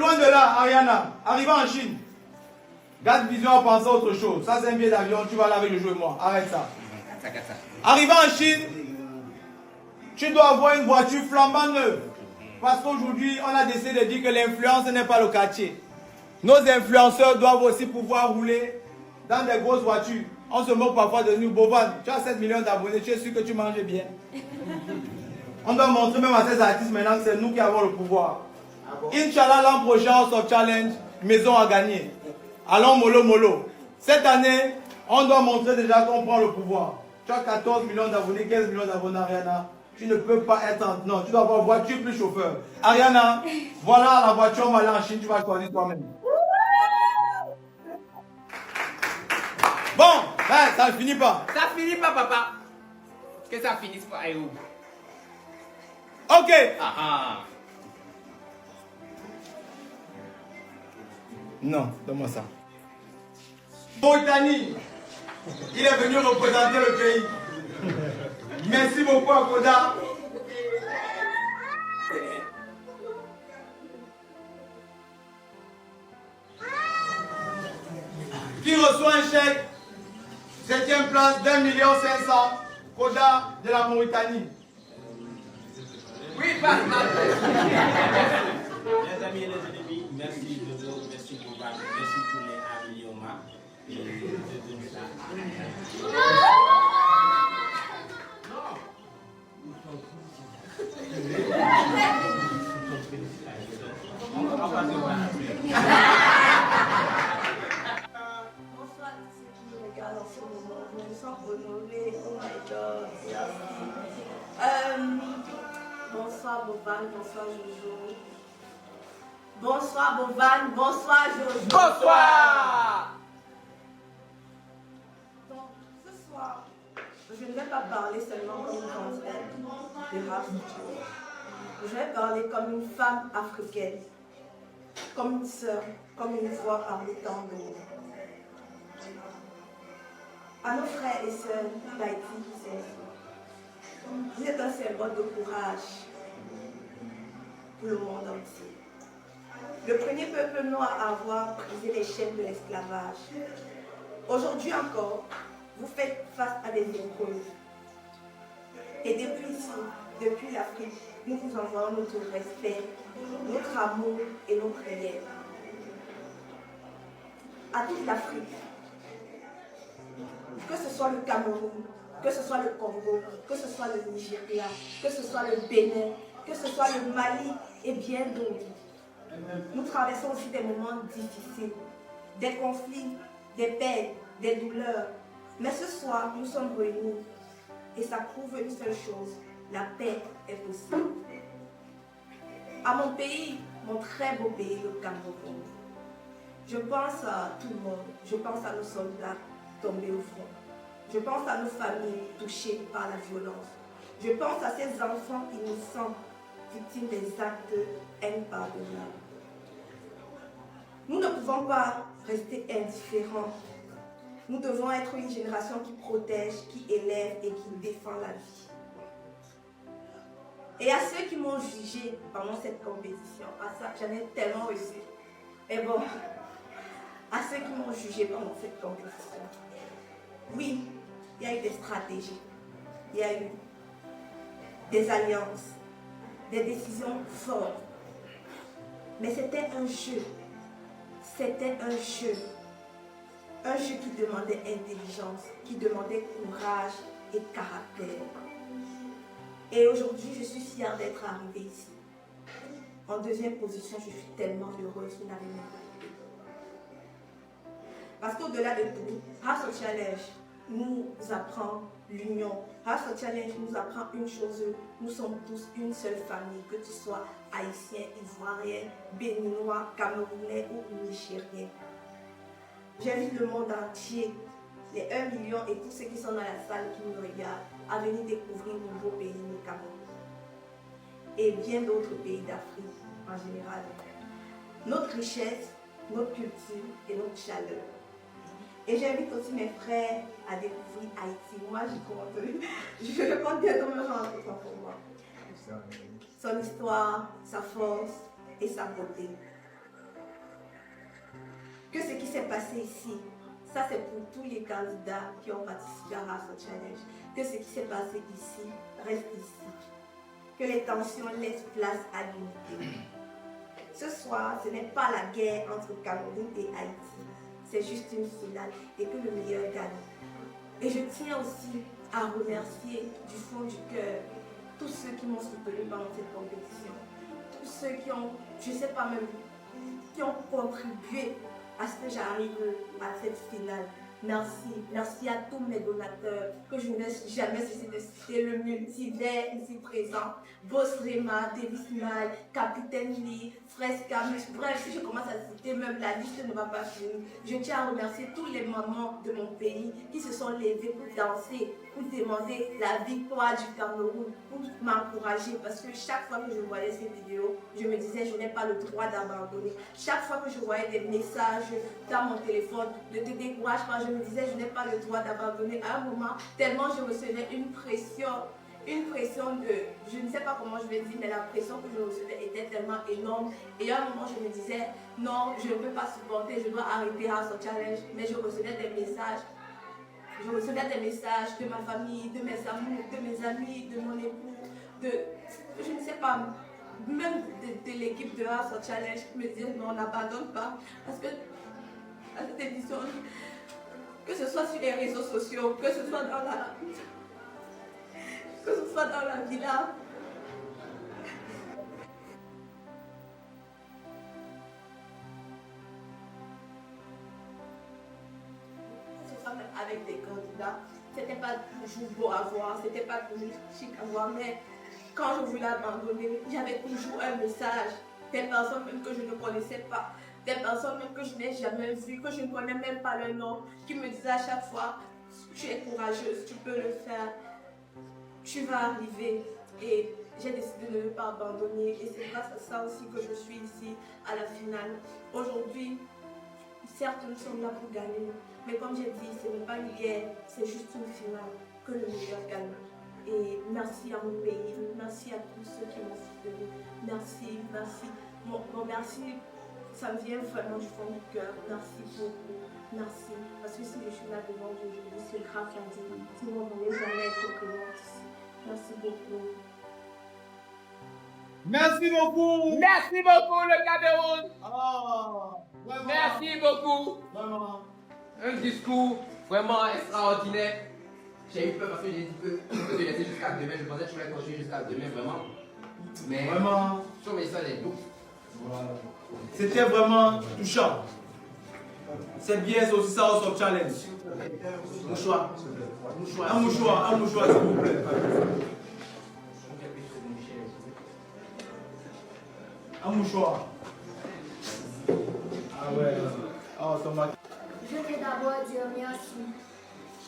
loin de là, Ariana, arrivant en Chine, garde vision en pensant à autre chose. Ça, c'est un billet d'avion, tu vas là avec le jeu et moi. Arrête ça. Arrivant en Chine, tu dois avoir une voiture flambant neuve. Parce qu'aujourd'hui, on a décidé de dire que l'influence n'est pas le quartier. Nos influenceurs doivent aussi pouvoir rouler dans des grosses voitures. On se moque parfois de nous. Boban, tu as 7 millions d'abonnés, tu es sûr que tu manges bien. On doit montrer même à ces artistes maintenant que c'est nous qui avons le pouvoir. Inch'Allah, l'an prochain, on sort challenge, maison à gagner. Allons mollo mollo. Cette année, on doit montrer déjà qu'on prend le pouvoir. Tu as 14 millions d'abonnés, 15 millions d'abonnés, Ariana. Tu ne peux pas être en... Non, tu dois avoir voiture plus chauffeur. Ariana, voilà la voiture, on va aller en Chine, tu vas choisir toi-même. Bon, ben, ça ne finit pas. Ça finit pas, papa. Que ça finisse pas, où? Ok. Non, donne-moi ça. Mauritanie, il est venu représenter le pays. Merci beaucoup à Koda. Qui reçoit un chèque, 7e place, d'1,5 million, Koda de la Mauritanie. Oui, pas. Les amis et les ennemis, merci Dodo, merci Boba, merci pour les améliorements. Et je donne ça. Bonsoir à ceux qui nous regardent en ce moment. Je me sens honorée. Oh my God. Bonsoir Boban, bonsoir Jojo. Bonsoir Boban, bonsoir Jojo. Bonsoir. Donc, ce soir, je ne vais pas parler seulement comme une candidaire de rap. Je vais parler comme une femme africaine, comme une sœur, comme une voix parmi tant d'autres. À nos frères et sœurs d'Haïti, vous êtes un symbole de courage pour le monde entier. Le premier peuple noir à avoir brisé les chaînes de l'esclavage. Aujourd'hui encore, vous faites face à des inconnus. Et depuis ici, depuis l'Afrique, nous vous envoyons notre respect, notre amour et nos prières. À toute l'Afrique, que ce soit le Cameroun, que ce soit le Congo, que ce soit le Nigeria, que ce soit le Bénin, que ce soit le Mali et bien d'autres. Nous traversons aussi des moments difficiles, des conflits, des peines, des douleurs. Mais ce soir, nous sommes réunis et ça prouve une seule chose, la paix est possible. À mon pays, mon très beau pays, le Cameroun, je pense à tout le monde, je pense à nos soldats tombés au front. Je pense à nos familles touchées par la violence. Je pense à ces enfants innocents, victimes des actes impardonnables. Nous ne pouvons pas rester indifférents. Nous devons être une génération qui protège, qui élève et qui défend la vie. Et à ceux qui m'ont jugé pendant cette compétition, à ça, j'en ai tellement reçu. Mais bon, à ceux qui m'ont jugé pendant cette compétition, oui, il y a eu des stratégies, il y a eu des alliances, des décisions fortes. Mais c'était un jeu. C'était un jeu. Un jeu qui demandait intelligence, qui demandait courage et caractère. Et aujourd'hui, je suis fière d'être arrivée ici. En deuxième position, je suis tellement heureuse, vous n'avez même pas idée. Parce qu'au-delà de tout, Hustle Challenge nous apprend l'union. Hustle Challenge nous apprend une chose, nous sommes tous une seule famille, que tu sois haïtien, ivoirien, béninois, camerounais ou nigérien. J'invite le monde entier, les 1 million et tous ceux qui sont dans la salle qui nous regardent, à venir découvrir mon beau pays, le Cameroun. Et bien d'autres pays d'Afrique en général. Notre richesse, notre culture et notre chaleur. Et j'invite aussi mes frères à découvrir Haïti. Moi, je compte bientôt me rendre pour moi. Son histoire, sa force et sa beauté. s'est passé ici, ça c'est pour tous les candidats qui ont participé à ce challenge, que ce qui s'est passé ici reste ici. Que les tensions laissent place à l'unité. Ce soir, ce n'est pas la guerre entre Cameroun et Haïti, c'est juste une finale et que le meilleur gagne. Et je tiens aussi à remercier du fond du cœur tous ceux qui m'ont soutenu pendant cette compétition, tous ceux qui ont, je ne sais pas même, qui ont contribué à ce que j'arrive à cette finale. Merci, merci à tous mes donateurs que je ne laisse jamais cesser de citer, le multivers ici présent, Boss Rema, Davis Mal, Capitaine Lee, Fresca, bref, si je commence à citer, même la liste ne va pas finir. Je tiens à remercier tous les mamans de mon pays qui se sont levées pour danser, pour demander la victoire du Cameroun, pour m'encourager, parce que chaque fois que je voyais ces vidéos, je me disais, je n'ai pas le droit d'abandonner. Chaque fois que je voyais des messages dans mon téléphone, ne te décourage pas, je me disais, je n'ai pas le droit d'abandonner. À un moment, tellement je recevais une pression de, je ne sais pas comment je vais dire, mais la pression que je recevais était tellement énorme. Et à un moment, je me disais, non, je ne peux pas supporter, je dois arrêter à ce challenge. Mais je recevais des messages. Je recevais des messages de ma famille, de mes amours, de mes amis, de mon époux, de, je ne sais pas, même de l'équipe de House of Challenge qui me disaient, non, on n'abandonne pas. Parce que à cette édition, que ce soit sur les réseaux sociaux, que ce soit dans la villa, avec des candidats, c'était pas toujours beau à voir, c'était pas toujours chic à voir, mais quand je voulais abandonner, j'avais toujours un message, des personnes même que je ne connaissais pas, des personnes même que je n'ai jamais vues, que je ne connais même pas leur nom, qui me disaient à chaque fois, tu es courageuse, tu peux le faire, tu vas arriver. Et j'ai décidé de ne pas abandonner, et c'est grâce à ça aussi que je suis ici à la finale. Aujourd'hui, certes, nous sommes là pour gagner, mais comme j'ai dit, ce n'est pas une guerre, c'est juste une finale, que le meilleur gagne. Et merci à mon pays, merci à tous ceux qui m'ont soutenu. Merci, merci. Mon merci, ça me vient vraiment du fond du cœur. Merci beaucoup, merci. Parce que si je suis là devant vous aujourd'hui, c'est grâce à Dieu. Sinon, on n'aurait jamais été présente ici. Merci beaucoup. Merci beaucoup. Merci beaucoup, le Cameroun. Vraiment. Merci beaucoup. Vraiment. Un discours vraiment extraordinaire. J'ai eu peur parce que j'ai dit que je peux te laisser jusqu'à demain. Je pensais que tu voulais continuer jusqu'à demain, vraiment. Mais Vraiment. sur mes soeurs, les doux. Voilà. C'était vraiment touchant. C'est bien, c'est aussi ça, son challenge. Mouchoir. Un mouchoir, s'il vous plaît. Un mouchoir. Ah ouais. Ah, automatique. Je vais d'abord dire merci.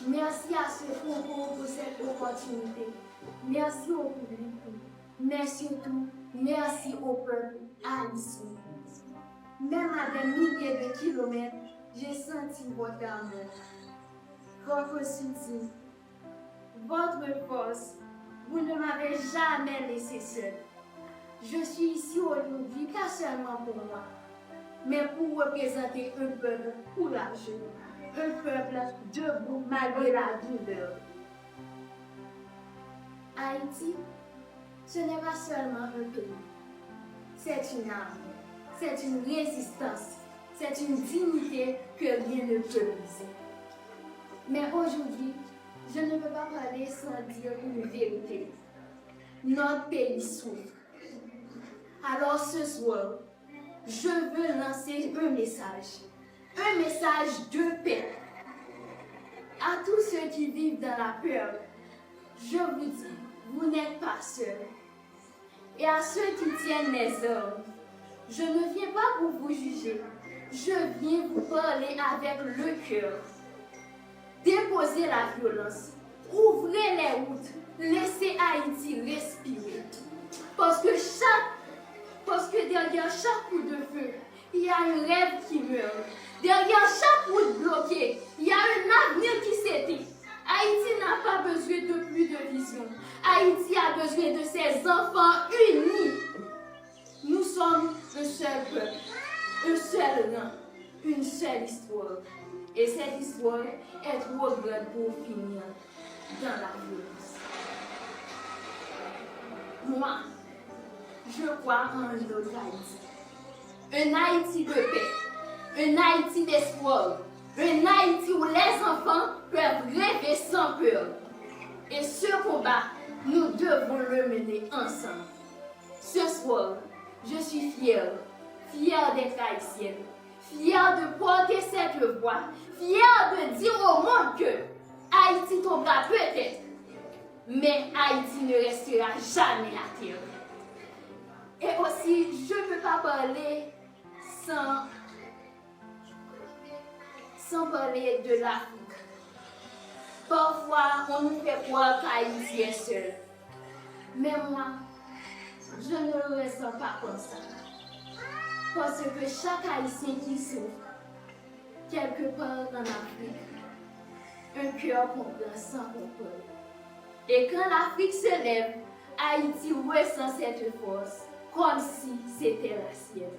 Merci à ce concours pour cette opportunité. Merci au public. Mais surtout, merci au peuple haïtien. Même à des milliers de kilomètres, j'ai senti votre amour, votre soutien, votre force. Vous ne m'avez jamais laissé seul. Je suis ici aujourd'hui, pas seulement pour moi, mais pour représenter un peuple courageux, un peuple debout malgré la douleur. Haïti, ce n'est pas seulement un pays, c'est une âme, c'est une résistance, c'est une dignité que rien ne peut briser. Mais aujourd'hui, je ne peux pas parler sans dire une vérité. Notre pays souffre. Alors ce soir, je veux lancer un message de paix. À tous ceux qui vivent dans la peur, je vous dis, vous n'êtes pas seuls. Et à ceux qui tiennent les armes, je ne viens pas pour vous juger, je viens vous parler avec le cœur. Déposez la violence, ouvrez les routes, laissez Haïti respirer. Parce que derrière chaque coup de feu, il y a un rêve qui meurt. Derrière chaque route bloquée, il y a un avenir qui s'éteint. Haïti n'a pas besoin de plus de vision. Haïti a besoin de ses enfants unis. Nous sommes un seul peuple, un seul rang. une seule histoire. Et cette histoire est trop grande pour finir dans la violence. Moi, je crois en un autre Haïti. Un Haïti de paix, un Haïti d'espoir, un Haïti où les enfants peuvent rêver sans peur. Et ce combat, nous devons le mener ensemble. Ce soir, je suis fière d'être haïtienne, fière de porter cette voix, fière de dire au monde que Haïti tombera peut-être, mais Haïti ne restera jamais à terre. Et aussi, je ne peux pas parler sans parler de l'Afrique. Parfois, on nous fait croire qu'Haïti est seul. Mais moi, je ne le ressens pas comme ça. Parce que chaque Haïtien qui souffre, quelque part en Afrique, un cœur comprend sans comprendre. Et quand l'Afrique se lève, Haïti ressent cette force, comme si c'était la sienne.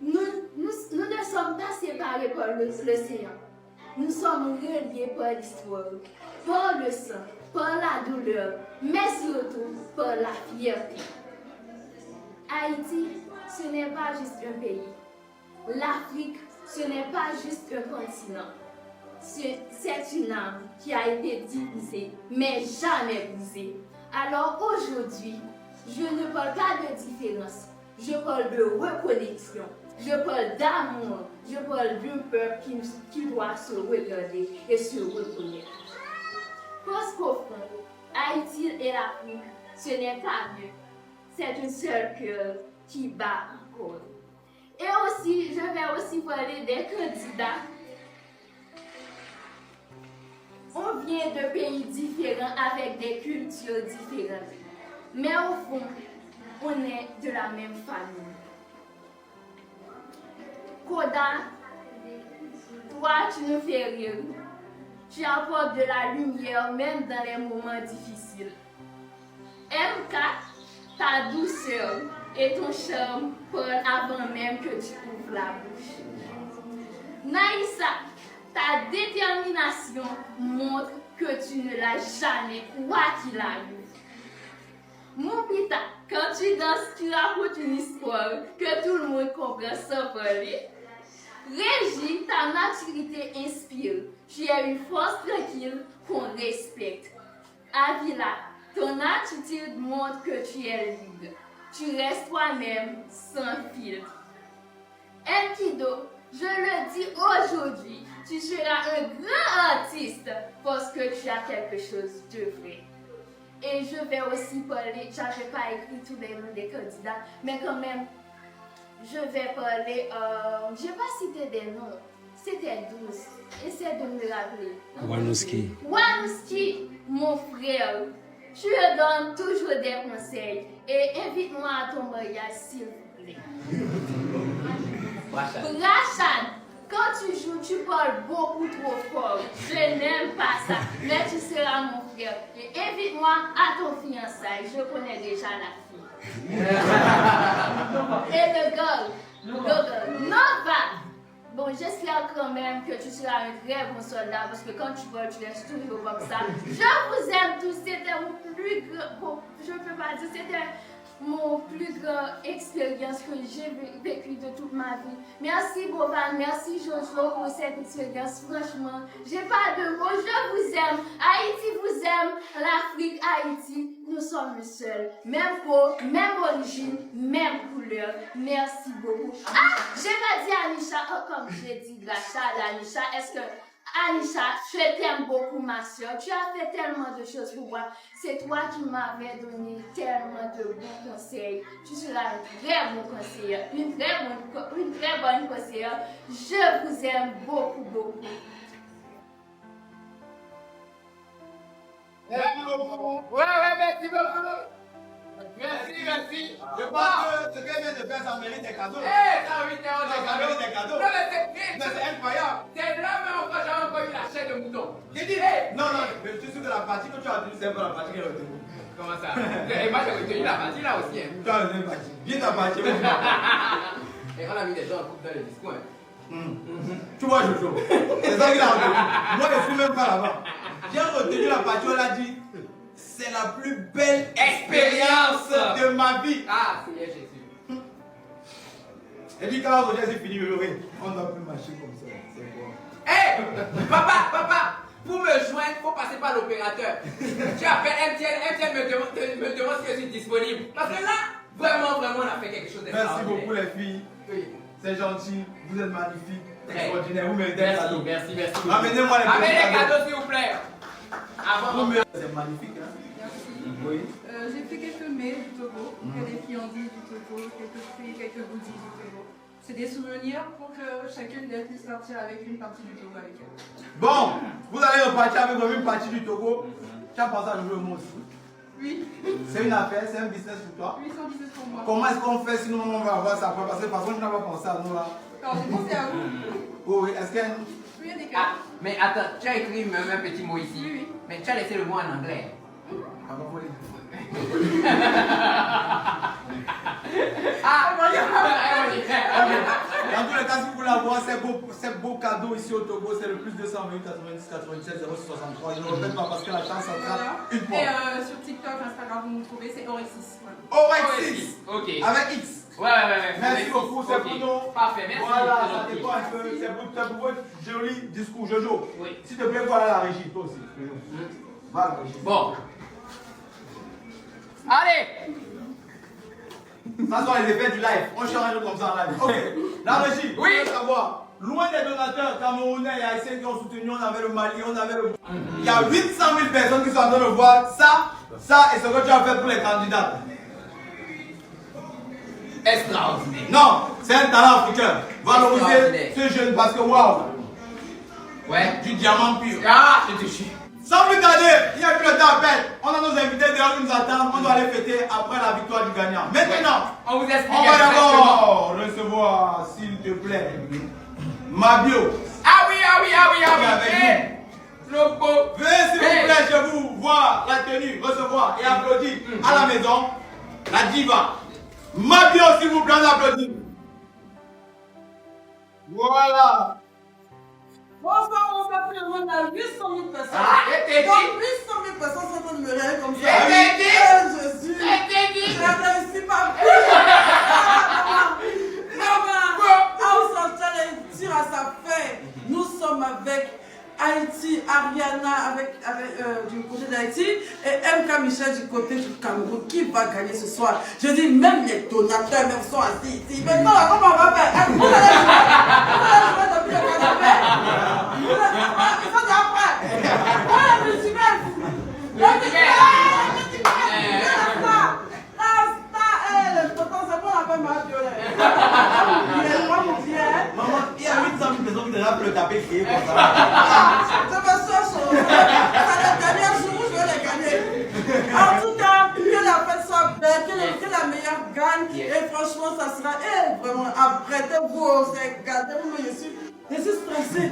Nous ne sommes pas séparés par l'océan. Nous sommes reliés par l'histoire, par le sang, par la douleur, mais surtout par la fierté. Haïti, ce n'est pas juste un pays. L'Afrique, ce n'est pas juste un continent. C'est une âme qui a été divisée, mais jamais brisée. Alors aujourd'hui, je ne parle pas de différence, je parle de reconnexion, je parle d'amour, je parle d'un peuple qui doit se regarder et se reconnaître. Parce qu'au fond, Haïti et l'Afrique, ce n'est pas mieux. C'est un seul cœur qui bat encore. Et aussi, je vais aussi parler des candidats. On vient de pays différents avec des cultures différentes. Mais au fond, on est de la même famille. Koda, toi, tu nous fais rire. Tu apportes de la lumière même dans les moments difficiles. MK, ta douceur et ton charme parlent avant même que tu ouvres la bouche. Naïssa, ta détermination montre que tu ne l'as jamais, quoi qu'il arrive. Mon pita, quand tu danses, tu racontes une histoire que tout le monde comprend sans parler. Régie, ta maturité inspire. Tu es une force tranquille qu'on respecte. Avila, ton attitude montre que tu es libre. Tu restes toi-même sans filtre. Enkido, je le dis aujourd'hui, tu seras un grand artiste parce que tu as quelque chose de vrai. Et je vais aussi parler, je n'avais pas écrit tous les noms des candidats, mais quand même, je vais parler, je n'ai pas cité des noms, c'était 12. Essaie de me rappeler. Wanouski. Wanouski, mon frère, tu me donnes toujours des conseils et invite-moi à ton mariage s'il vous plaît. Rachan, quand tu joues, tu parles beaucoup trop fort. Je n'aime pas ça, mais tu seras mon frère. Et invite-moi à ton fiançailles, je connais déjà la fille. Et le gars, Nova. Bon, j'espère quand même que tu seras un très bon soldat parce que quand tu voles, tu restes toujours comme ça. Je vous aime tous, c'était mon plus grand, bon, je ne peux pas dire, c'était mon plus grand expérience que j'ai vécue de toute ma vie. Merci Boban, merci Jojo pour cette expérience. Franchement, j'ai pas de mots, je vous aime. Haïti vous aime, l'Afrique, Haïti, nous sommes seuls. Même peau, même origine, même couleur. Merci beaucoup. Ah, j'ai pas dit Anisha, oh, comme j'ai dit de la chade Anisha, est-ce que Anisha, je t'aime beaucoup ma soeur, tu as fait tellement de choses pour moi, c'est toi qui m'avais donné tellement de bons conseils, tu seras une très bonne conseillère, une très bonne conseillère, je vous aime beaucoup, beaucoup. Merci beaucoup. Ouais, merci beaucoup. Merci. Je pense que ce qu'elle vient de faire, ça mérite des cadeaux. Ça oui, Ça mérite des cadeaux. Non, mais C'est incroyable. c'est là même encore, j'ai encore eu la chair de mouton. J'ai dit, non, mais je suis sûr que la partie que tu as tenue, c'est pas la partie qu'elle a retenue. Comment ça? Et moi, j'ai retenu la partie là aussi. Tu as retenu la partie. Viens ta partie. Et on a mis des gens en couple dans le discours. Tu vois, Jojo. C'est ça qu'il a retenu. Moi, je ne suis même pas là-bas. J'ai retenu la partie où elle a dit c'est la plus belle expérience de ma vie. Ah, Seigneur Jésus. Et puis quand Roger c'est fini, on ne doit plus marcher comme ça. C'est bon. Hé, papa, pour me joindre, il faut passer par l'opérateur. Tu appelles MTN, MTN me demande si je suis disponible. Parce que là, vraiment, on a fait quelque chose Merci d'extraordinaire. beaucoup les filles. Oui. C'est gentil, vous êtes magnifiques, Très. extraordinaires, vous méritez un cadeau. Merci. Ramenez-moi les Amenez petits les cadeaux, s'il vous plaît. Avant. C'est magnifique, hein? Merci. Oui. J'ai fait quelques mails du Togo, quelques friandises du Togo, quelques fruits, quelques goodies du Togo. C'est des souvenirs pour que chacune d'elles puisse partir avec une partie du Togo avec elle. Bon, vous allez repartir avec une partie du Togo. Tu as pensé à jouer moi aussi. Oui, C'est une affaire, c'est un business pour toi. oui, c'est business pour moi. Comment est-ce qu'on fait sinon on va avoir ça après? Parce que de toute façon, je n'ai pas pensé à nous là. Alors, j'ai pensé à vous. Oh, oui, est-ce qu'il y a une... Oui, il y a des Ah, cas. mais attends, tu as écrit même un petit mot ici. Oui. Mais tu as laissé le mot en anglais. Ah, bah, faut les- Ah, Dans tous les cas, si vous voulez avoir ces beaux cadeaux ici au Togo, c'est le plus 220 90 97 063. Je ne répète pas parce que la chance centrale, Voilà. une fois. Et sur TikTok, Instagram, vous me trouvez, c'est Orexis. Voilà. Orexis Ok. avec X. Ouais. Merci beaucoup, c'est pour nous. Parfait, merci. Voilà, c'est ça gentil. dépend un peu. C'est pour votre joli discours. Jojo, Oui. s'il te plaît, voilà la régie, toi aussi. Va la régie. Bon. Allez. Ça sont les effets du live. On change un autre comme ça en live. Ok. La régie, Oui. je veux savoir. Loin des donateurs camerounais et haïtiens qui ont soutenu, on avait le Mali, on avait le. Il y a 800 000 personnes qui sont en train de voir ça et ce que tu as fait pour les candidats. Extraordinaire. Non, c'est un talent africain. Valoriser Extraordinaire. ce jeune parce que waouh, Ouais. du diamant pur. Ah, je te chie. Sans plus tarder, il n'y a plus le temps à perdre. On a nos invités dehors qui nous attendent. On doit aller fêter après la victoire du gagnant. Maintenant, On vous explique on va exactement. d'abord recevoir, s'il te plaît, Mabio. Ah oui. Avec Eh, le beau. Veuillez s'il vous Hey. plaît chez vous voir la tenue, recevoir et applaudir à la maison la diva. Mabio, s'il vous plaît, on applaudit. Voilà. Bonsoir, on s'appelle, on a 800 000 personnes. Ah, je t'ai dit. Donc 800 000 personnes sont en train de me regarder comme ça. Je t'ai dit. Jésus. Je t'ai dit. Je réussis pas. Maman, House of Challenge tire à sa fin. Nous sommes avec Haïti, Ariana du côté d'Haïti et MK Michel du côté du Cameroun. Qui va gagner ce soir? Je dis même les donateurs même sont assis ici. Maintenant, là, comment on va faire? Vous allez jouer depuis le canapé? Ils sont déjà prêts. Voilà le super. Le potentiel, on appelle ma violet. Il est loin, mon Dieu. Maman, il y a 800 000 personnes qui déjà pour le taper crier comme ça. Je me sens chaud. Ça les derniers jours, je vais les gagner. En tout cas, que la fête soit belle, que la meilleure gagne. Et franchement, ça sera vraiment apprêtez-vous, regardez-vous, je suis stressée.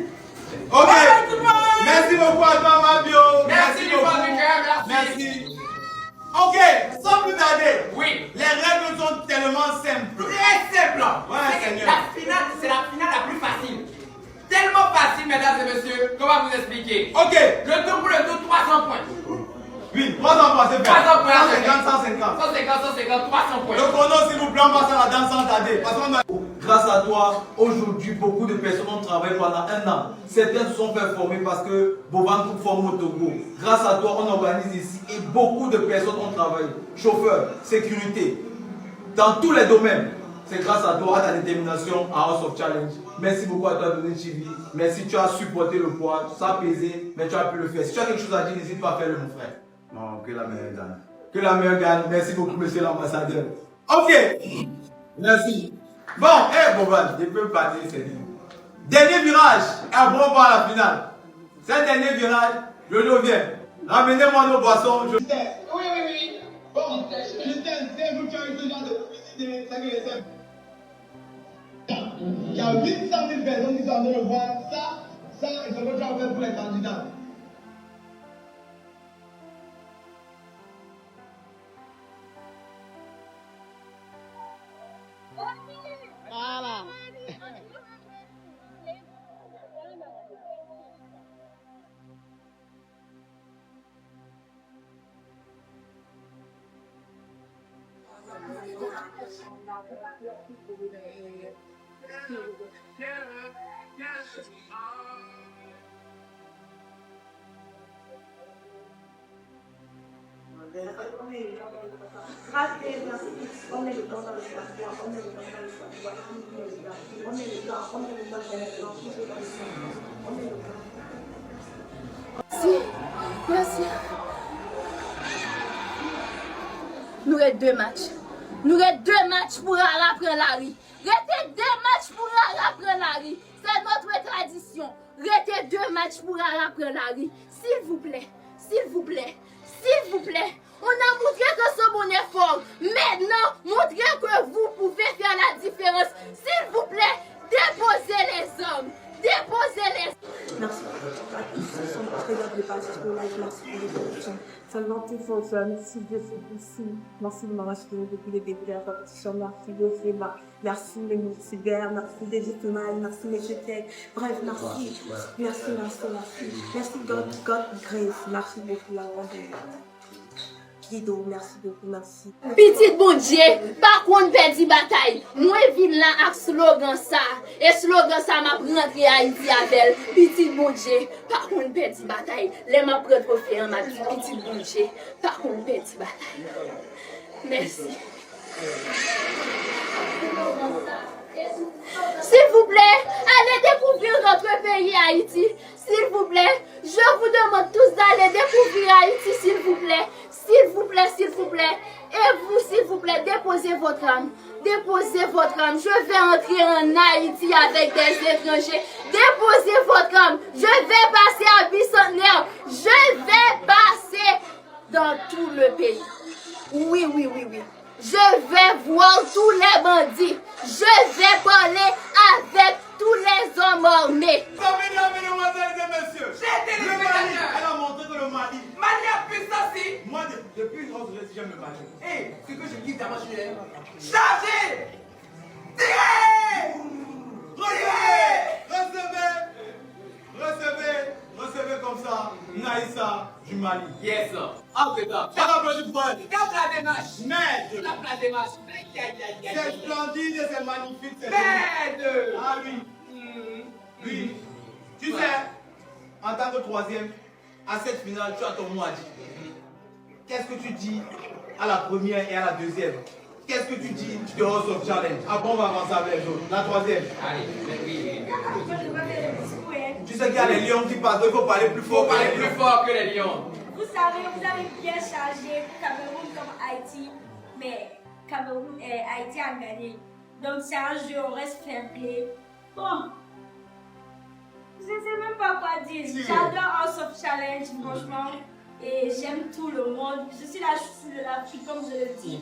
Ok. Bye, tout le monde. Merci beaucoup à toi, Mabio. Merci du fond du cœur, merci. Merci. Ok, sans plus tarder. Oui. Les règles sont tellement simples. Très simple. Ouais, C'est Seigneur. la finale, c'est la finale la plus facile. Tellement facile, mesdames et messieurs, qu'on va vous expliquer. Ok. Le tour pour le tour, 300 points. Oui, 300 points, c'est fait. 300 points. 150, 150. 300 points. Le chrono, s'il vous plaît, on passe à la danse sans tarder. Parce qu'on doit- Grâce à toi, aujourd'hui, beaucoup de personnes ont travaillé pendant un an. Certains se sont fait former parce que Boban Coupe forme au Togo. Grâce à toi, on organise ici et beaucoup de personnes ont travaillé. Chauffeur, sécurité, dans tous les domaines. C'est grâce à toi, à ta détermination à House of Challenge. Merci beaucoup à toi, Donné TV. Merci, tu as supporté le poids, ça a pesé, mais tu as pu le faire. Si tu as quelque chose à dire, n'hésite pas à faire le mon frère. Non, que la meilleure gagne. Que la meilleure gagne. Merci beaucoup, monsieur l'ambassadeur. Ok. Merci. Bon, Boban, je peux parler, c'est bien. Dernier virage. Et après, on va à la finale. C'est un dernier virage. Je reviens. Ramenez-moi nos boissons. Oui. Bon, Christelle, c'est vous qui avez eu ce genre de publicité. C'est que les simple. Il y a 800 000 personnes qui sont en train de voir ça, et ce que tu as fait pour les candidats. Merci. Nous avons 2 matchs. Nous avons 2 matchs pour aller après la rue. Restez 2 matchs pour aller après la rue. C'est notre tradition. Restez 2 matchs pour aller après la rue. S'il vous plaît, s'il vous plaît, s'il vous plaît. On a montré que ce bon effort. Maintenant, montrez que vous pouvez faire la différence. S'il vous plaît, déposez les hommes. Déposez les... Merci à tous qui sont présents de participer au live. Merci pour les productions. Seulement tout faut faire. Merci de ce ici. Merci de m'avoir suivi depuis le début de la compétition. Merci de Fréba. Merci les multivers. Merci des Justement. Merci les Jetés. Bref, merci. Merci. Merci God Grace. Merci beaucoup la Guido, merci beaucoup, merci. Petit bon Dieu, par contre, perdu bataille. Moi, vin là avec slogan ça. Et slogan ça m'a rentré à Haïti avec. Petit bon Dieu, par contre, perdu bataille. Les m'a prendre pour faire ma vie. Petit bon Dieu, par contre, perdu bataille. Merci. S'il vous plaît, allez découvrir notre pays Haïti. S'il vous plaît, je vous demande tous d'aller découvrir Haïti, s'il vous plaît. S'il vous plaît, s'il vous plaît. Et vous, s'il vous plaît, déposez votre âme. Déposez votre âme. Je vais entrer en Haïti avec des étrangers. Déposez votre âme. Je vais passer à Bicentenaire. Je vais passer dans tout le pays. Oui. Je vais voir tous les bandits. Je vais parler avec tous les hommes armés. Mesdemoiselles et messieurs, J'ai été le le Mali, spectateur. elle a montré que le Mali, Mali a puissance. moi depuis une autre j'aime le Mali. Hé, ce que je kiffe d'abord, je l'ai. Chargez! Tirez! Recevez comme ça, Naïssa du Mali. Yes, sir. En tout cas, On applaudit pour elle. regarde la démarche. Merde! Regarde la démarche. C'est splendide et c'est magnifique. C'est Merde! Ah oui. Oui. Tu sais, en tant que troisième, à cette finale, tu as ton mot à dire. Qu'est-ce que tu dis à la première et à la deuxième? Qu'est-ce que tu dis de House of Challenge? Après, on va avancer avec les autres. La troisième. Allez, oui. Tu sais qu'il y a les lions qui passent, il faut parler plus fort. Faut parler plus fort que les lions. Vous savez, vous avez bien chargé Cameroun comme Haïti, mais Cameroun et Haïti a gagné. Donc c'est un jeu, on reste fair play. Bon, je ne sais même pas quoi dire. J'adore House of Challenge, franchement. Et j'aime tout le monde. Je suis la chouchou de l'Afrique, comme je le dis.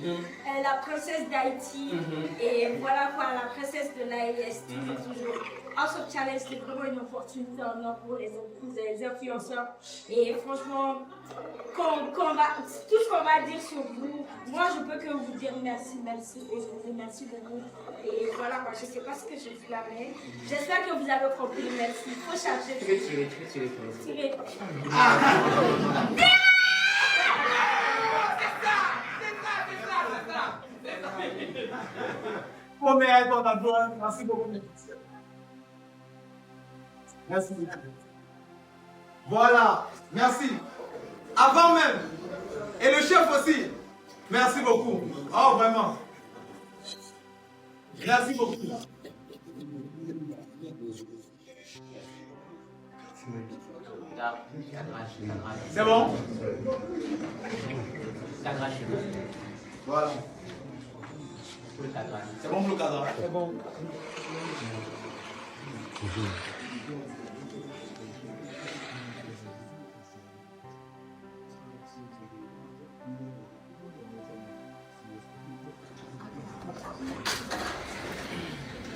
La princesse d'Haïti. Et voilà quoi, la princesse de l'AES. Toujours. House of Challenge, c'est vraiment une opportunité en or pour les influenceurs. Et franchement, tout ce qu'on va dire sur vous, moi je peux que vous dire merci aujourd'hui, merci beaucoup. Et voilà quoi, je ne sais pas ce que je dis là, mais j'espère que vous avez compris. Merci. Il faut charger. Tirer. Bon, mais attends, d'abord, merci beaucoup. Merci. Voilà, merci. Avant même, et le chef aussi, merci beaucoup. Oh, vraiment. Merci beaucoup. C'est bon? Voilà. C'est bon pour le cadre. C'est bon.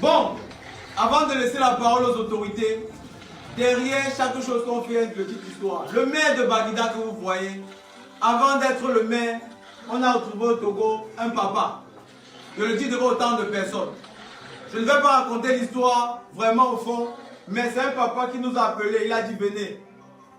Bon, avant de laisser la parole aux autorités, derrière chaque chose qu'on fait, une petite histoire. Le maire de Baguida que vous voyez, avant d'être le maire, on a retrouvé au Togo un papa. Je le dis devant autant de personnes. Je ne vais pas raconter l'histoire vraiment au fond, mais c'est un papa qui nous a appelés. Il a dit venez,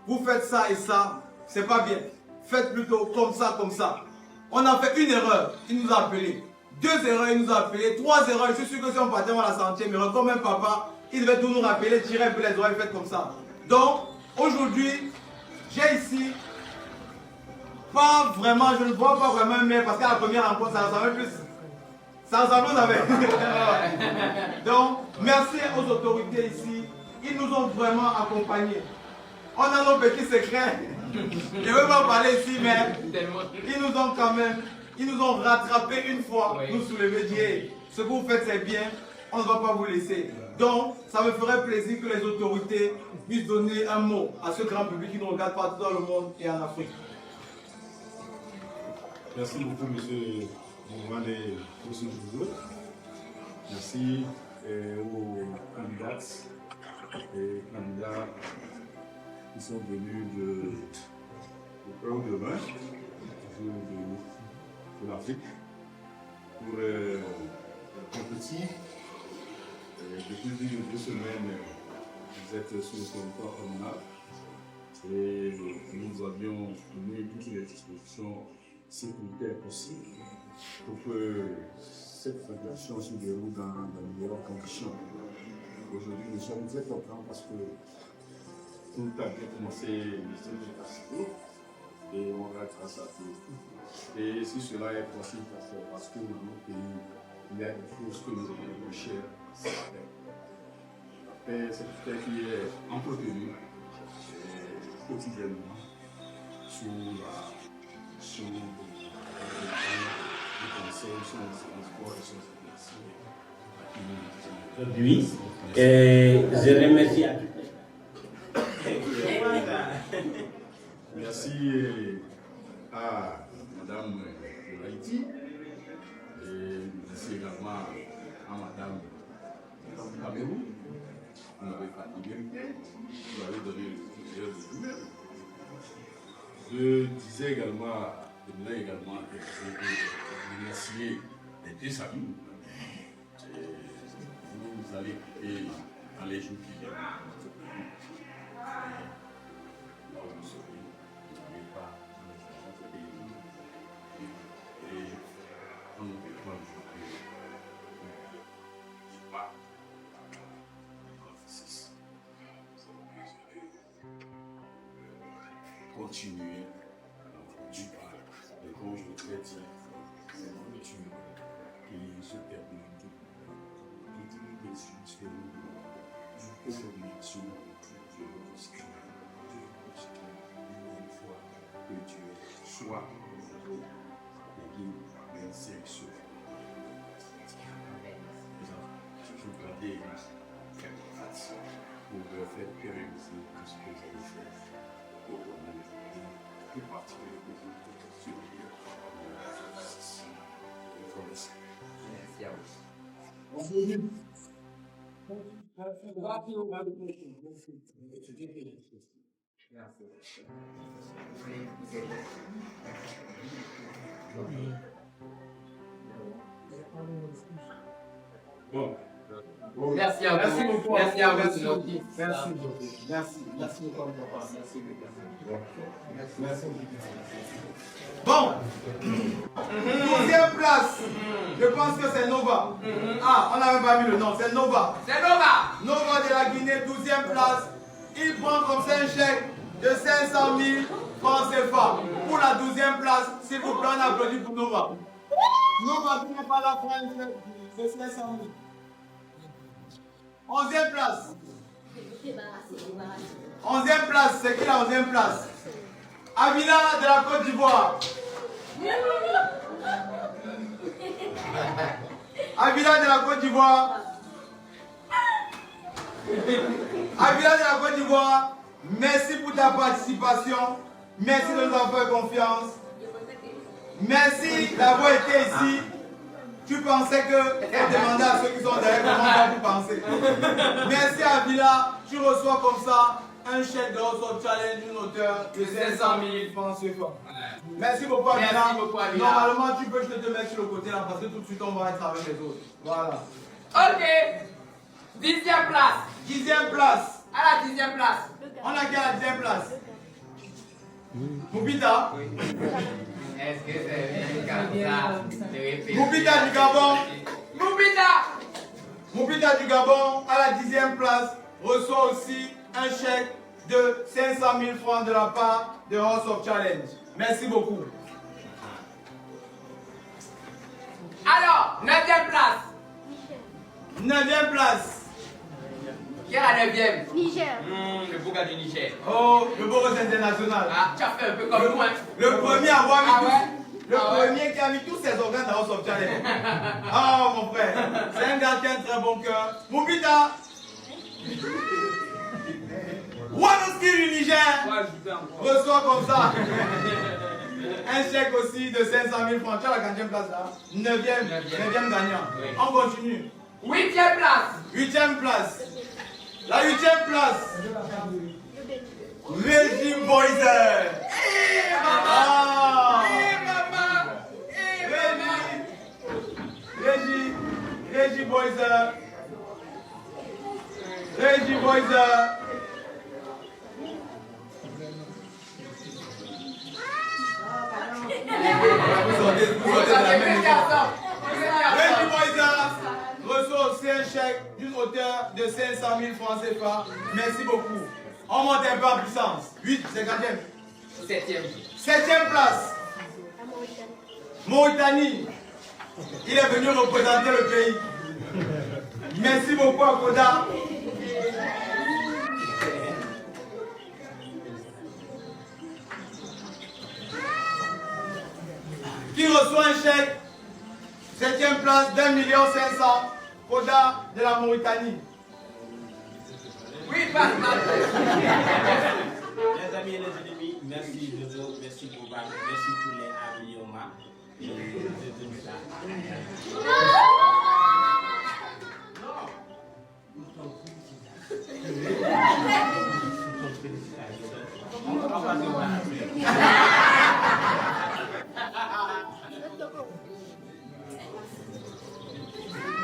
vous faites ça et ça, c'est pas bien. Faites plutôt comme ça, comme ça. On a fait une erreur. Il nous a appelés. 2 erreurs, il nous a appelé. 3 erreurs, je suis sûr que si on partait dans la 100e erreur, comme un papa, il devait tout nous rappeler, tirer un peu les oreilles faites comme ça. Donc, aujourd'hui, j'ai ici, pas vraiment, je ne vois pas vraiment un maire parce qu'à la première rencontre, ça ressemblait plus. Ça ressemble aux avec. Donc, merci aux autorités ici. Ils nous ont vraiment accompagnés. On a nos petits secrets. Je ne veux pas parler ici, mais ils nous ont quand même, ils nous ont rattrapé une fois, nous soulever, dire ce que vous faites c'est bien, on ne va pas vous laisser. Donc, ça me ferait plaisir que les autorités puissent donner un mot à ce grand public qui nous regarde partout dans le monde et en Afrique. Merci beaucoup, monsieur Mourane Koussou. Merci aux candidats et candidats qui sont venus de Europe de l'Ouest, de l'Afrique, pour compétir. Depuis 2 semaines, vous êtes sur le territoire communal et nous avions mis toutes les dispositions sécuritaires possibles pour que cette fédération se déroule dans les meilleures conditions. Aujourd'hui, nous sommes très contents parce que tout a bien commencé le passé et on va grâce à tout. Et si cela est possible, parce que dans nos pays, il y a des choses que nous avons chères, c'est la paix. Et c'est une paix qui est entretenue quotidiennement sous le conseil, sur le transport et sur les Aujourd'hui, je remercie à toutes les Merci à Madame de Haïti et merci également à Madame Cameroun. Vous n'avez pas d'égalité, vous avez donné le meilleur de vous-même. Je disais également, je voulais également remercier les 2 amis. Vous allez écouter dans les jours qui viennent. Là où vous serez, vous n'avez pas notre pays. Et on ne peut pas aujourd'hui. Je crois. Continuer du pas de quand je voudrais dire c'est une nourriture qui se termine tout. Et qui est une obligation une fois que Dieu soit les guides d'insertion. Nous avons toujours gardé quelques phrases pour faire pérenniser tout ce que vous avez fait. Pour plus particulièrement sur Merci à vous. Bon. Merci à vous. Beaucoup. Merci à vous. Merci beaucoup. Merci beaucoup, papa. Merci. Bon. 12e place. Je pense que c'est Nova. Ah, on n'a même pas mis le nom. C'est Nova. C'est Nova. Nova de la Guinée, 12e place. Il prend comme ça un chèque de 500 000 francs CFA. Pour la 12e place, s'il vous plaît, on applaudit pour Nova. Nova qui n'est pas la France de 500 000. 11e place. 11e place, c'est qui la 11e place? Avila de la Côte d'Ivoire. Avila de la Côte d'Ivoire. Avila de la Côte d'Ivoire, merci pour ta participation. Merci de nous avoir fait confiance. Merci d'avoir été ici. Tu pensais que elle demandait à ceux qui sont derrière comment vous pensez. Merci Avila, tu reçois comme ça un chèque de Hustle Challenge d'une hauteur de 500 000 francs CFA. Merci beaucoup Avila. Merci beaucoup, Avila. Normalement tu peux, je te mettre sur le côté là parce que tout de suite on va être avec les autres. Voilà. Ok. 10e place. 10e place. À la 10e place. On a qui à la 10e place? Moubita. Est-ce que c'est bien comme ça de répéter? Moupita du Gabon. Moupita! Moupita du Gabon, à la 10e place, reçoit aussi un chèque de 500 000 francs de la part de House of Challenge. Merci beaucoup. Alors, 9e place. 9e place. Qui est la 9e? Niger. Le Bouga du Niger. Oh, le Boros international. Ah, tu as fait un peu comme nous, hein? Le premier à avoir mis Ah ouais? le Ah ouais? premier qui a mis tous ses organes dans House of Challenge. Ah, mon frère. C'est un gars qui a un très bon cœur. Moupita. Wanoski du Niger reçoit comme ça un chèque aussi de 500 000 francs. Tu as la 40e place là. 9e gagnant. Oui. On continue. 8e place. 8e place. La 8e place. Régime Boyzer. Ah. Régis Boyzer. Régis Boyzer. Vous sortez de la même maison. Régis Boyzer reçoit aussi un chèque d'une hauteur de 500 000 francs CFA. Merci beaucoup. On monte un peu en puissance. 8, 50e. 7e place. Mauritanie. Il est venu représenter le pays. Merci beaucoup à Koda. Qui reçoit un chèque, 7e place, d'1 500 000, Koda de la Mauritanie. Oui, pas. Les amis et les ennemis, merci Dodo, merci Boba, merci pour les Abioma. Et de tout ça.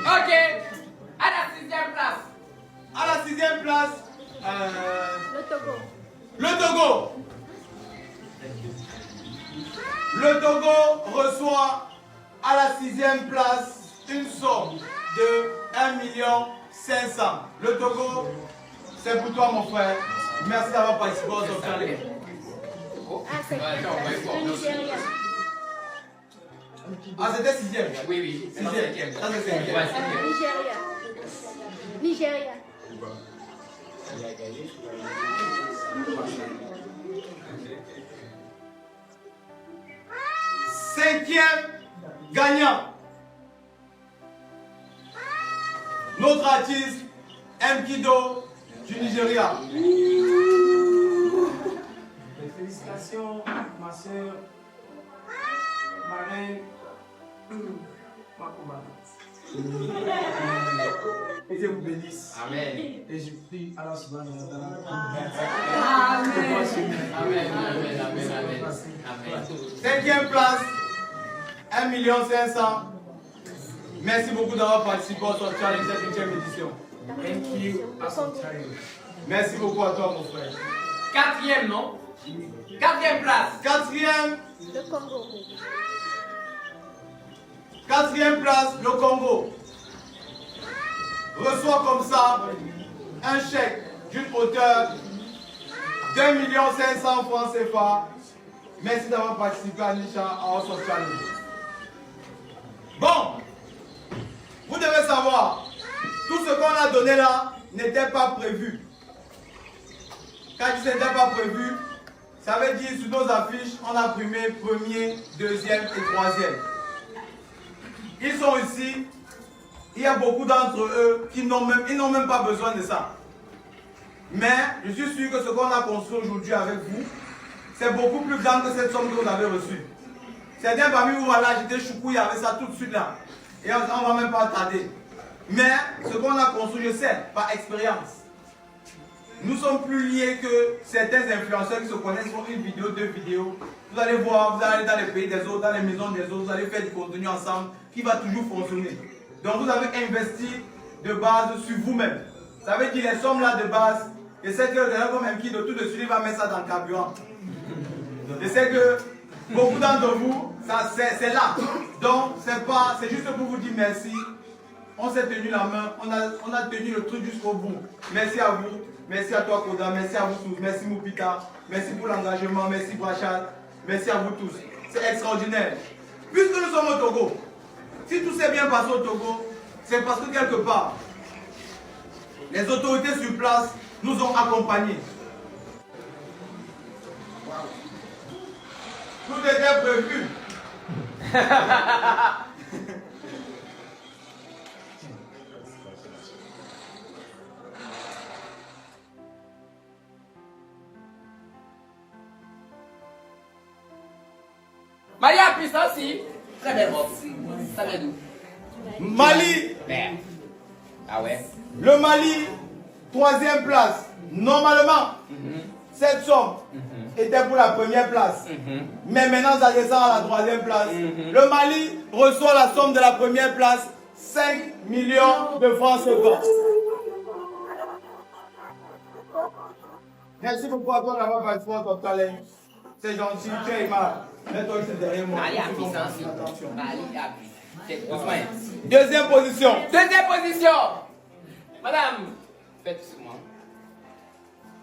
Ok, à la 6e place. À la 6e place, Le Togo. le Togo. Le Togo reçoit à la 6e place une somme de 1 500 000. Le Togo, c'est pour toi mon frère. Merci d'avoir participé au Challenge. Ah, c'est le Nigeria. Ah, c'était 6e. Oui, oui. 6e. Ça, c'est 5e. Ouais, c'est Nigeria. Nigeria. Cinquième gagnant. Notre artiste Mkido du Nigeria. Félicitations, ma soeur, ma reine, Makoba. Et Dieu vous bénisse. Amen. Et je prie à la subhanahu wa ta'ala. Amen. Amen. 5e place, 1 500 000. Merci beaucoup d'avoir participé au Soft Challenge cette 8e édition. Thank you, Awesome Challenge. Merci beaucoup à toi mon frère. 4e, non? 4e place. 4e, Le Congo. 4e place, le Congo reçoit comme ça un chèque d'une hauteur d'1 500 000 francs CFA. Merci d'avoir participé à Nisha à House of Challenge. Bon, vous devez savoir, tout ce qu'on a donné là n'était pas prévu. Quand ce n'était pas prévu, ça veut dire sur nos affiches, on a primé premier, deuxième et troisième. Ils sont ici, il y a beaucoup d'entre eux qui n'ont même pas besoin de ça. Mais je suis sûr que ce qu'on a construit aujourd'hui avec vous, c'est beaucoup plus grand que cette somme que vous avez reçue. Certains parmi vous, voilà, j'étais choucouille avec ça tout de suite là. Et on ne va même pas tarder. Mais ce qu'on a construit, je sais, par expérience. Nous sommes plus liés que certains influenceurs qui se connaissent sur une vidéo, deux vidéos. Vous allez voir, vous allez dans les pays des autres, dans les maisons des autres, vous allez faire du contenu ensemble qui va toujours fonctionner. Donc vous avez investi de base sur vous-même. Ça veut dire les sommes là de base, je sais que le gars comme Mkido, tout de suite il va mettre ça dans le carburant. Je sais que Beaucoup d'entre vous, c'est là. Donc, c'est juste pour vous dire merci. On s'est tenu la main, on a tenu le truc jusqu'au bout. Merci à vous, merci à toi Koda, merci à vous tous, merci Moupita, merci pour l'engagement, merci Brachat, merci à vous tous. C'est extraordinaire. Puisque nous sommes au Togo, si tout s'est bien passé au Togo, c'est parce que quelque part, les autorités sur place nous ont accompagnés. Tout était prévu. Mali a puissance, si. Très belle robe. Ça vient d'où? Mali. Merde. Ah ouais. Le Mali, 3e place. Normalement, cette somme était pour la première place. Mais maintenant, ça descend à la 3e place. Le Mali reçoit la somme de la première place, 5 millions de francs CFA. Merci beaucoup à toi d'avoir participé à ton talent. C'est gentil, tu es aimable. Mets-toi ici derrière moi. Mali a puissance, si. Mali a puissance. Deuxième position. Deuxième position. Madame, faites sur moi.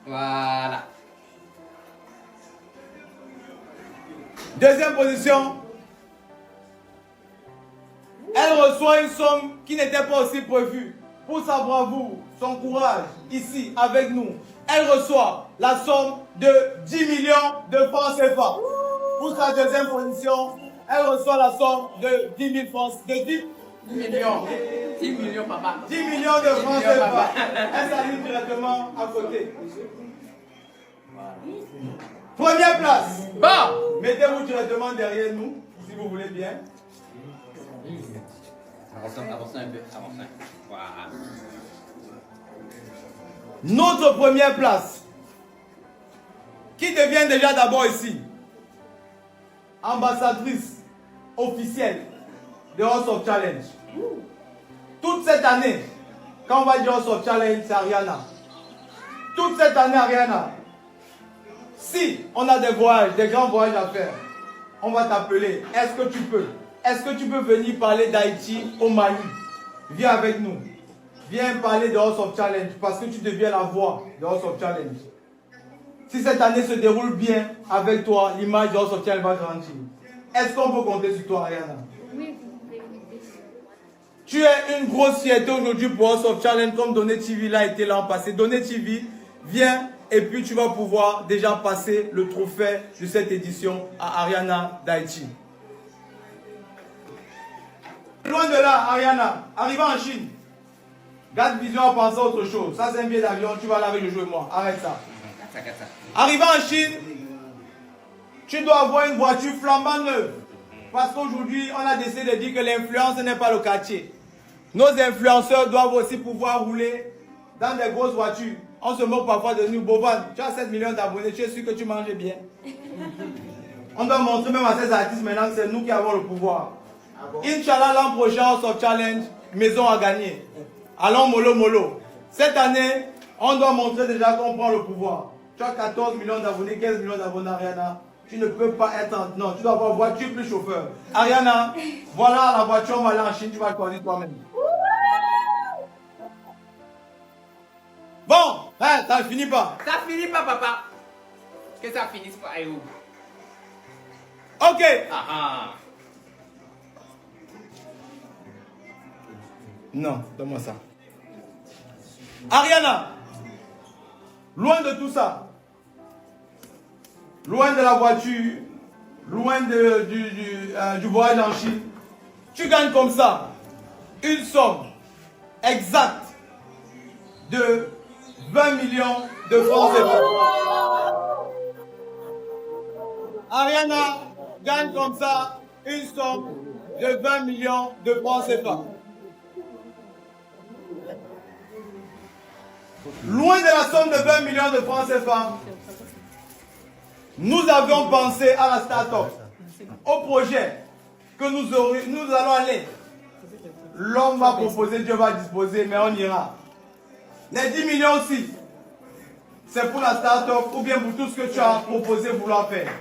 Voilà. Deuxième position. Elle reçoit une somme qui n'était pas aussi prévue. Pour sa bravoure, son courage, ici, avec nous, elle reçoit la somme de 10 millions de francs CFA. Pour sa deuxième position, elle reçoit la somme de 10 000 francs, de 10 millions. 10 millions, papa. 10 millions de francs CFA. Elle s'aligne directement à côté. Première place. Bon. Mettez-vous directement derrière nous, si vous voulez bien. Avancez un peu, avancez un peu. Voilà. Notre première place, qui devient déjà d'abord ici, ambassadrice officielle de House of Challenge. Toute cette année, quand on va dire House of Challenge, c'est Ariana. Toute cette année, Ariana, si on a des voyages, des grands voyages à faire, on va t'appeler. Est-ce que tu peux? Est-ce que tu peux venir parler d'Haïti au Mali? Viens avec nous. Viens parler de House of Challenge parce que tu deviens la voix de House of Challenge. Si cette année se déroule bien avec toi, l'image de House of Challenge va grandir. Est-ce qu'on peut compter sur toi, Ariana? Oui, vous pouvez compter sur moi. Tu es une grosse fierté aujourd'hui pour House of Challenge comme Donné TV l'a été l'an passé. Donné TV, viens et puis tu vas pouvoir déjà passer le trophée de cette édition à Ariana d'Haïti. Loin de là, Ariana, arrivant en Chine, garde vision à penser à autre chose. Ça c'est un billet d'avion, tu vas là avec le jeu et moi. Arrête ça. Arrivant en Chine, tu dois avoir une voiture flambant neuve. Parce qu'aujourd'hui, on a décidé de dire que l'influence n'est pas le quartier. Nos influenceurs doivent aussi pouvoir rouler dans des grosses voitures. On se moque parfois de nous. Boban, tu as 7 millions d'abonnés, tu es sûr que tu manges bien. On doit montrer même à ces artistes maintenant que c'est nous qui avons le pouvoir. Inch'Allah, l'an prochain, House of Challenge, maison à gagner. Allons mollo mollo. Cette année, on doit montrer déjà qu'on prend le pouvoir. Tu as 14 millions d'abonnés, 15 millions d'abonnés, Ariana. Tu ne peux pas être non, tu dois avoir voiture plus chauffeur. Ariana, voilà la voiture, on va aller en Chine, tu vas choisir toi-même. Bon, hein, ça ne finit pas. Ça finit pas, papa. Que ça finisse pas, et où? Ok. Ah ah. Non, donne-moi ça. Ariana, loin de tout ça, loin de la voiture, loin du voyage en Chine, tu gagnes comme ça une somme exacte de 20 millions de francs CFA. Ariana gagne comme ça une somme de 20 millions de francs CFA. Loin de la somme de 20 millions de francs CFA, nous avions pensé à la start-up, au projet que nous allons aller. L'homme va proposer, Dieu va disposer, mais on ira. Les 10 millions aussi, c'est pour la start-up ou bien pour tout ce que tu as proposé vouloir faire.